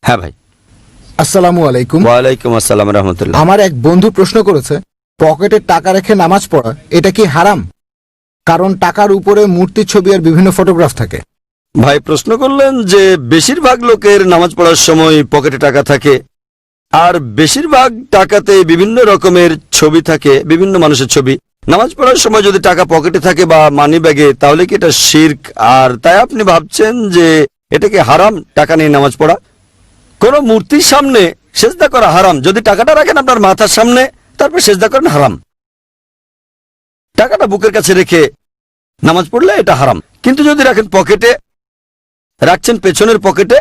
হ্যাঁ ভাই। আসসালামু আলাইকুম। ওয়ালাইকুম আসসালাম রহমতুল্লাহ। আমার এক বন্ধু প্রশ্ন করেছে, পকেটে টাকা রেখে নামাজ পড়া এটা কি হারাম? কারণ টাকার উপরে মূর্তির ছবি আর বিভিন্ন ফটোগ্রাফ থাকে। ভাই প্রশ্ন করলেন যে বেশিরভাগ লোকের নামাজ পড়ার সময় পকেটে টাকা থাকে, আর বেশিরভাগ টাকাতে বিভিন্ন রকমের ছবি থাকে, বিভিন্ন মানুষের ছবি। নামাজ পড়ার সময় যদি টাকা পকেটে থাকে বা মানি ব্যাগে, তাহলে কি এটা শিরক? আর তাই আপনি ভাবছেন যে এটাকে হারাম টাকা নিয়ে নামাজ পড়া? কোন মূর্তির সামনে সেজদা করা হারাম। যদি টাকাটা রাখেন আপনার মাথার সামনে, তারপর সেজদা করেন, হারাম। টাকাটা বুকের কাছে রেখে নামাজ পড়লে এটা হারাম। কিন্তু যদি রাখেন পকেটে, রাখছেন পেছনের পকেটে,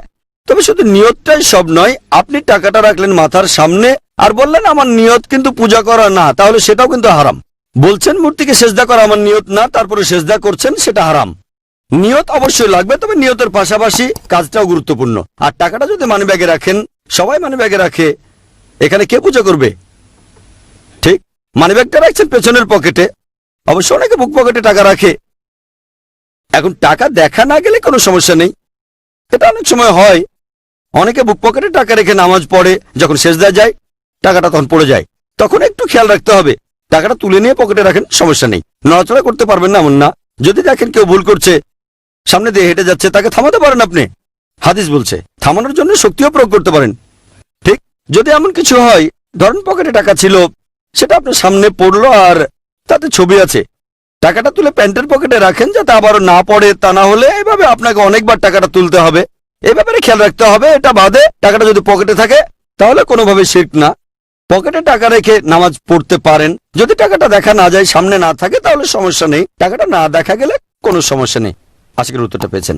তবে শুধু নিয়তটাই সব নয়। আপনি টাকাটা রাখলেন মাথার সামনে আর বললেন আমার নিয়ত কিন্তু পূজা করা না, তাহলে সেটাও কিন্তু হারাম। বলছেন মূর্তিকে সেজদা করা আমার নিয়ত না, তারপরে সেজদা করছেন, সেটা হারাম। নিয়ত অবশ্যই লাগবে, তবে নিয়তের পাশাপাশি কাজটাও গুরুত্বপূর্ণ। আর টাকাটা যদি মানি ব্যাগে রাখেন, সবাই মানি ব্যাগে রাখে, এখানে কে পূজা করবে? ঠিক, মানি ব্যাগটা রাখছেন পেছনের পকেটে, অবশ্য অনেকে বুক পকেটে টাকা রাখে। এখন টাকা দেখা না গেলে কোনো সমস্যা নেই, এটা অনেক সময় হয়। অনেকে বুক পকেটে টাকা রেখে নামাজ পড়ে, যখন সেজদায় যায় টাকাটা তখন পড়ে যায়, তখন একটু খেয়াল রাখতে হবে। টাকাটা তুলে নিয়ে পকেটে রাখেন, সমস্যা নেই। নড়াচড়া করতে পারবেন না এমন না। যদি দেখেন কেউ ভুল করছে, সামনে দিয়ে হেঁটে যাচ্ছে, তাকে থামাতে পারেন আপনি। হাদিস বলছে থামানোর জন্য শক্তিও প্রয়োগ করতে পারেন। ঠিক, যদি এমন কিছু হয়, ধরেন পকেটে টাকা ছিল, সেটা আপনার সামনে পড়লো আর তাতে ছবি আছে, টাকাটা তুলে প্যান্টের পকেটে রাখেন যাতে আবারও না পড়ে। তা না হলে এভাবে আপনাকে অনেকবার টাকাটা তুলতে হবে। এই ব্যাপারে খেয়াল রাখতে হবে। এটা বাদে টাকাটা যদি পকেটে থাকে তাহলে কোনোভাবে শিরক না। পকেটে টাকা রেখে নামাজ পড়তে পারেন। যদি টাকাটা দেখা না যায়, সামনে না থাকে, তাহলে সমস্যা নেই। টাকাটা না দেখা গেলে কোনো সমস্যা নেই। আশা করি উত্তরটা পেয়েছেন।